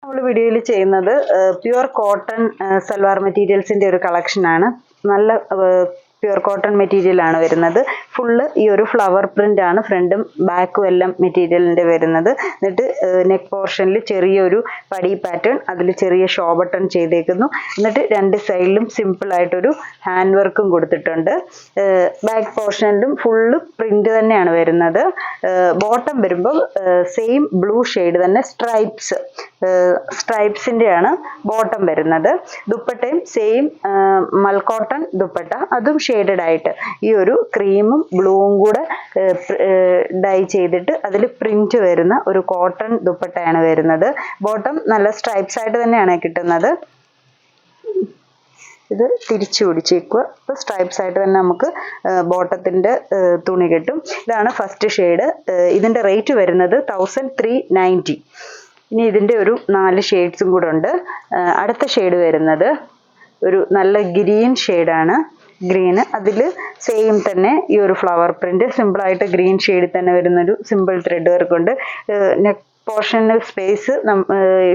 നമ്മൾ വീഡിയോയിൽ ചെയ്യുന്നത് പ്യുവർ കോട്ടൺ സൽവാർ മെറ്റീരിയൽസിന്റെ ഒരു കളക്ഷൻ ആണ്. നല്ല പ്യുവർ കോട്ടൺ മെറ്റീരിയൽ ആണ് വരുന്നത്. ഫുള്ള് ഈ ഒരു ഫ്ലവർ പ്രിന്റ് ആണ് ഫ്രണ്ടും ബാക്കും എല്ലാം മെറ്റീരിയലിന്റെ വരുന്നത്. എന്നിട്ട് നെക്ക് പോർഷനിൽ ചെറിയൊരു പടി പാറ്റേൺ, അതിൽ ചെറിയ ഷോ ബട്ടൺ ചെയ്തേക്കുന്നു. എന്നിട്ട് രണ്ട് സൈഡിലും സിമ്പിൾ ആയിട്ടൊരു ഹാൻഡ് വർക്കും കൊടുത്തിട്ടുണ്ട്. ബാക്ക് പോർഷനിലും ഫുള്ള് പ്രിന്റ് തന്നെയാണ് വരുന്നത്. ബോട്ടം വരുമ്പോൾ സെയിം ബ്ലൂ ഷെയ്ഡ് തന്നെ സ്ട്രൈപ്സിന്റെ ആണ് ബോട്ടം വരുന്നത്. ദുപ്പട്ടയും സെയിം മൽക്കോട്ടൺ ദുപ്പട്ട, അതും ഷെയ്ഡഡ് ആയിട്ട് ഈ ഒരു ക്രീമും ബ്ലൂവും കൂടെ ഡൈ ചെയ്തിട്ട് അതിൽ പ്രിന്റ് വരുന്ന ഒരു കോട്ടൺ ദുപ്പട്ടയാണ് വരുന്നത്. ബോട്ടം നല്ല സ്ട്രൈപ്സ് ആയിട്ട് തന്നെയാണ് കിട്ടുന്നത്. ഇത് തിരിച്ചു പിടിച്ചേക്കുക. ഇപ്പോൾ സ്ട്രൈപ്സ് ആയിട്ട് തന്നെ നമുക്ക് ബോട്ടത്തിന്റെ തുണി കിട്ടും. ഇതാണ് ഫസ്റ്റ് ഷെയ്ഡ്. ഇതിന്റെ റേറ്റ് വരുന്നത് 1390. ഇനി ഇതിന്റെ ഒരു 4 ഷെയ്ഡ്സും കൂടെ ഉണ്ട്. അടുത്ത ഷെയ്ഡ് വരുന്നത് ഒരു നല്ല ഗ്രീൻ ഷെയ്ഡാണ്. ഗ്രീന് അതിൽ സെയിം തന്നെ ഈ ഒരു ഫ്ലവർ പ്രിന്റ് സിമ്പിൾ ആയിട്ട് ഗ്രീൻ ഷെയ്ഡിൽ തന്നെ വരുന്നൊരു സിമ്പിൾ ത്രെഡ് വർക്ക് ഉണ്ട്. നെക്ക് പോർഷന് സ്പേസ്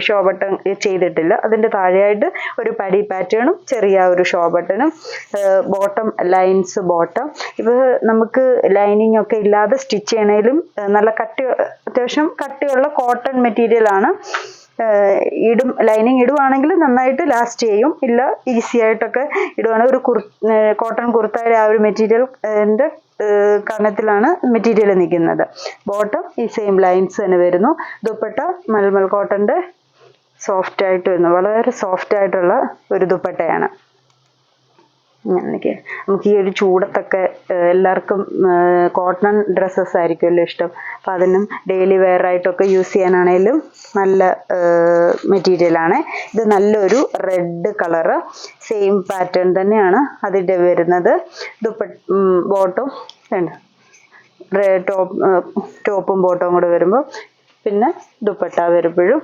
ഷോ ബട്ടൺ ചെയ്തിട്ടില്ല. അതിന്റെ താഴെയായിട്ട് ഒരു പടി പാറ്റേണും ചെറിയ ഒരു ഷോ ബട്ടണും, ബോട്ടം ലൈൻസ് ബോട്ടം. ഇത് നമുക്ക് ലൈനിങ് ഒക്കെ ഇല്ലാതെ സ്റ്റിച്ച് ചെയ്യണേലും നല്ല അത്യാവശ്യം കട്ടിയുള്ള കോട്ടൺ മെറ്റീരിയൽ ആണ്. ലൈനിങ് ഇടുവാണെങ്കിൽ നന്നായിട്ട് ലാസ്റ്റ് ചെയ്യും. ഇല്ല ഈസി ആയിട്ടൊക്കെ ഇടുവാണെങ്കിൽ ഒരു കോട്ടൺ കുർത്തയുടെ ആ ഒരു മെറ്റീരിയലിന്റെ കണത്തിലാണ് മെറ്റീരിയൽ നിൽക്കുന്നത്. ബോട്ടം ഈ സെയിം ലൈൻസ് തന്നെ വരുന്നു. ദുപ്പട്ട മൽമൽ കോട്ടന്റെ സോഫ്റ്റ് ആയിട്ട് വരുന്നു. വളരെ സോഫ്റ്റ് ആയിട്ടുള്ള ഒരു ദുപ്പട്ടയാണ്. നമുക്ക് ഈ ഒരു ചൂടത്തൊക്കെ എല്ലാവർക്കും കോട്ടൺ ഡ്രസ്സസ് ആയിരിക്കുമല്ലോ ഇഷ്ടം. അപ്പം അതിനും ഡെയിലി വെയർ ആയിട്ടൊക്കെ യൂസ് ചെയ്യാനാണേലും നല്ല മെറ്റീരിയൽ ആണ്. ഇത് നല്ലൊരു റെഡ് കളറ്, സെയിം പാറ്റേൺ തന്നെയാണ് അതിൻ്റെ വരുന്നത്. ബോട്ടം ടോപ്പും ബോട്ടവും കൂടെ വരുമ്പോൾ പിന്നെ ദുപ്പട്ട വരുമ്പോഴും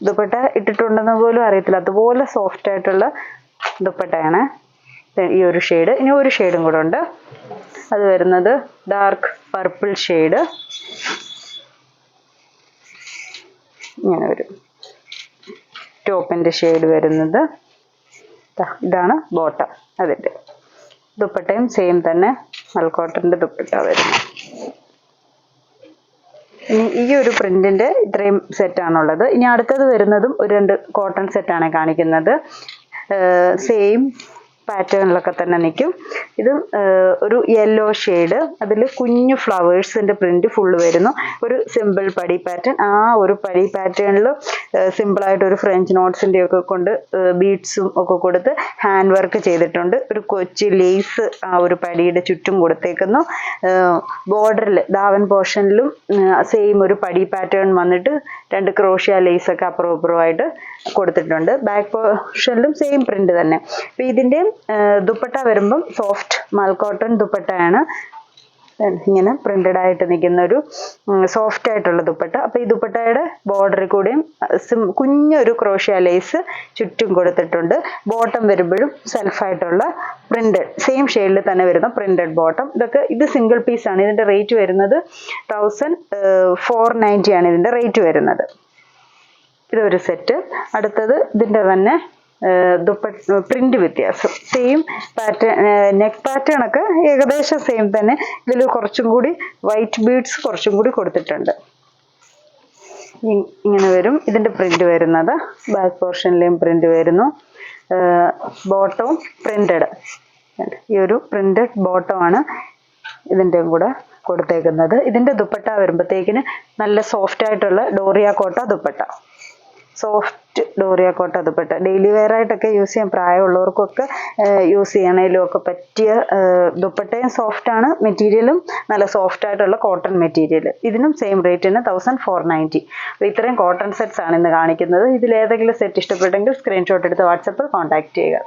ദുപ്പട്ട ഇട്ടിട്ടുണ്ടെന്ന് പോലും അറിയത്തില്ല, അതുപോലെ സോഫ്റ്റ് ആയിട്ടുള്ള ദുപ്പട്ടയാണ് ഈ ഒരു ഷെയ്ഡ്. ഇനി ഒരു ഷെയ്ഡും കൂടെ ഉണ്ട്. അത് വരുന്നത് ഡാർക്ക് പർപ്പിൾ ഷെയ്ഡ്. ഇങ്ങനെ വരും ടോപ്പിന്റെ ഷെയ്ഡ് വരുന്നത്. ഇതാണ് ബോട്ടം. അതിൻ്റെ ദുപ്പട്ടയും സെയിം തന്നെ മൽക്കോട്ടന്റെ ദുപ്പട്ട വരുന്നത്. ഇനി ഈ ഒരു പ്രിന്റിന്റെ ഇത്രയും സെറ്റാണുള്ളത്. ഇനി അടുത്തത് വരുന്നതും ഒരു 2 കോട്ടൺ സെറ്റാണ് കാണിക്കുന്നത്. സെയിം പാറ്റേണിലൊക്കെ തന്നെ നിൽക്കും. ഇത് ഒരു യെല്ലോ ഷെയ്ഡ്, അതിൽ കുഞ്ഞു ഫ്ലവേഴ്സിന്റെ പ്രിന്റ് ഫുള്ള് വരുന്നു. ഒരു സിമ്പിൾ പടി പാറ്റേൺ. ആ ഒരു പടി പാറ്റേണിൽ സിമ്പിളായിട്ട് ഒരു ഫ്രഞ്ച് നോട്ട്സിന്റെ ഒക്കെ കൊണ്ട് ബീഡ്സും ഒക്കെ കൊടുത്ത് ഹാൻഡ് വർക്ക് ചെയ്തിട്ടുണ്ട്. ഒരു കൊച്ചു ലേസ് ആ ഒരു പടിയുടെ ചുറ്റും കൊടുത്തേക്കുന്നു. ബോർഡറിൽ ദാവൻ പോർഷനിലും സെയിം ഒരു പടി പാറ്റേൺ വന്നിട്ട് 2 ക്രോഷ്യ ലേസ് ഒക്കെ അപ്പുറവും ഇപ്പുറമായിട്ട് കൊടുത്തിട്ടുണ്ട്. ബാക്ക് പോർഷനിലും സെയിം പ്രിന്റ് തന്നെ. അപ്പൊ ഇതിന്റെ ദുപ്പട്ട വരുമ്പം സോഫ്റ്റ് മൽക്കോട്ടൺ ദുപ്പട്ടയാണ്. ഇങ്ങനെ പ്രിന്റഡ് ആയിട്ട് നിൽക്കുന്ന ഒരു സോഫ്റ്റ് ആയിട്ടുള്ള ദുപ്പട്ട. അപ്പൊ ഈ ദുപ്പട്ടയുടെ ബോർഡറിൽ കൂടെയും കുഞ്ഞൊരു ക്രോഷ്യ ലേസ് ചുറ്റും കൊടുത്തിട്ടുണ്ട്. ബോട്ടം വരുമ്പോഴും സെൽഫായിട്ടുള്ള പ്രിന്റഡ് സെയിം ഷെയ്ഡിൽ തന്നെ വരുന്ന പ്രിന്റഡ് ബോട്ടം. ഇത് സിംഗിൾ പീസ് ആണ്. ഇതിന്റെ റേറ്റ് വരുന്നത് 1490 ആണ് ഇതിന്റെ റേറ്റ് വരുന്നത്. ഇതൊരു സെറ്റ്. അടുത്തത് ഇതിന്റെ തന്നെ പ്രിന്റ് വ്യത്യാസം. സെയിം പാറ്റേൺ, നെക്ക് പാറ്റേൺ ഒക്കെ ഏകദേശം സെയിം തന്നെ. ഇതിൽ കുറച്ചും കൂടി വൈറ്റ് ബീഡ്സ് കുറച്ചും കൂടി കൊടുത്തിട്ടുണ്ട്. ഇങ്ങനെ വരും ഇതിന്റെ പ്രിന്റ് വരുന്നത്. ബാക്ക് പോർഷനിലെയും പ്രിന്റ് വരുന്നു. ബോട്ടവും പ്രിന്റഡ്. ഈ ഒരു പ്രിന്റഡ് ബോട്ടമാണ് ഇതിൻ്റെയും കൂടെ കൊടുത്തേക്കുന്നത്. ഇതിന്റെ ദുപ്പട്ട വരുമ്പോഴത്തേക്കിന് നല്ല സോഫ്റ്റ് ആയിട്ടുള്ള ഡോറിയ കോട്ട ദുപ്പട്ട. സോഫ്റ്റ് ഡോറിയ കോട്ട ദുപ്പട്ട ഡെയിലി വെയർ ആയിട്ടൊക്കെ യൂസ് ചെയ്യാൻ, പ്രായമുള്ളവർക്കൊക്കെ യൂസ് ചെയ്യണേലും ഒക്കെ പറ്റിയ ദുപ്പട്ടയും സോഫ്റ്റ് ആണ്. മെറ്റീരിയലും നല്ല സോഫ്റ്റ് ആയിട്ടുള്ള കോട്ടൺ മെറ്റീരിയൽ. ഇതിനും സെയിം റേറ്റിന് 1490. അപ്പോൾ ഇത്രയും കോട്ടൺ സെറ്റ്സ് ആണ് ഇന്ന് കാണിക്കുന്നത്. ഇതിലേതെങ്കിലും സെറ്റ് ഇഷ്ടപ്പെട്ടെങ്കിൽ സ്ക്രീൻഷോട്ട് എടുത്ത് വാട്സപ്പിൽ കോൺടാക്ട് ചെയ്യുക.